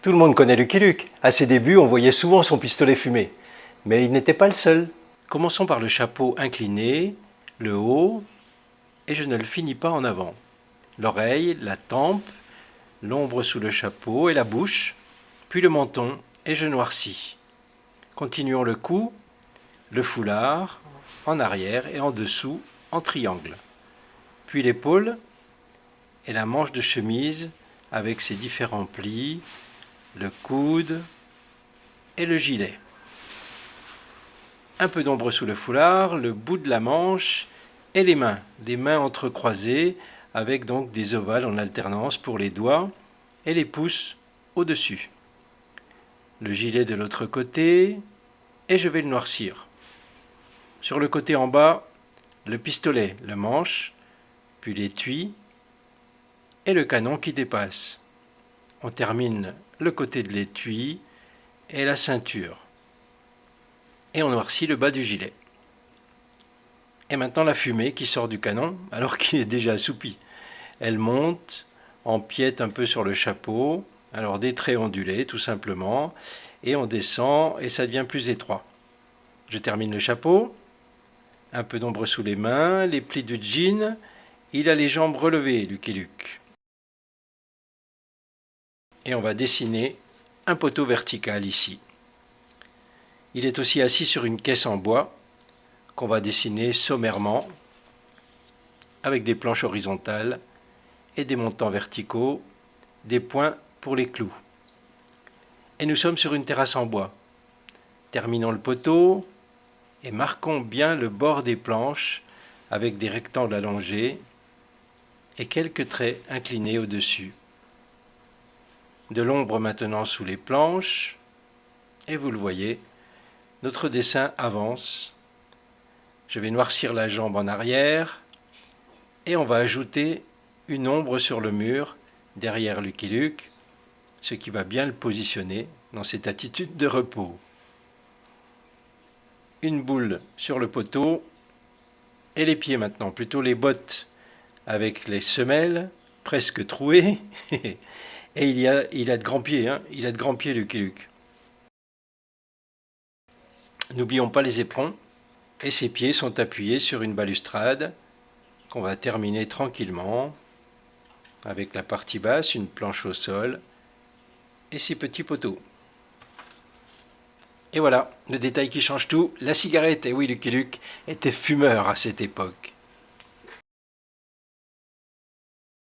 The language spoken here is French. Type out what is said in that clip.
Tout le monde connaît Lucky Luke. À ses débuts, on voyait souvent son pistolet fumer. Mais il n'était pas le seul. Commençons par le chapeau incliné, le haut, et je ne le finis pas en avant. L'oreille, la tempe, l'ombre sous le chapeau et la bouche, puis le menton, et je noircis. Continuons le cou, le foulard, en arrière et en dessous, en triangle. Puis l'épaule et la manche de chemise avec ses différents plis, le coude et le gilet. Un peu d'ombre sous le foulard, le bout de la manche et les mains entrecroisées avec donc des ovales en alternance pour les doigts et les pouces au-dessus. Le gilet de l'autre côté et je vais le noircir. Sur le côté en bas, le pistolet, le manche, puis l'étui et le canon qui dépasse. On termine le côté de l'étui et la ceinture. Et on noircit le bas du gilet. Et maintenant la fumée qui sort du canon alors qu'il est déjà assoupi. Elle monte, empiète un peu sur le chapeau, alors des traits ondulés tout simplement, et on descend et ça devient plus étroit. Je termine le chapeau, un peu d'ombre sous les mains, les plis du jean, il a les jambes relevées, Lucky Luke. Et on va dessiner un poteau vertical ici. Il est aussi assis sur une caisse en bois qu'on va dessiner sommairement avec des planches horizontales et des montants verticaux, des points pour les clous. Et nous sommes sur une terrasse en bois. Terminons le poteau et marquons bien le bord des planches avec des rectangles allongés et quelques traits inclinés au-dessus. De l'ombre maintenant sous les planches, et vous le voyez, notre dessin avance. Je vais noircir la jambe en arrière, et on va ajouter une ombre sur le mur, derrière Lucky Luke, ce qui va bien le positionner dans cette attitude de repos. Une boule sur le poteau, et les pieds maintenant, plutôt les bottes avec les semelles presque trouées, et il a de grands pieds, il a de grands pieds Lucky Luke. N'oublions pas les éperons, et ses pieds sont appuyés sur une balustrade qu'on va terminer tranquillement avec la partie basse, une planche au sol et ses petits poteaux. Et voilà, le détail qui change tout, la cigarette. Et oui, Lucky Luke était fumeur à cette époque.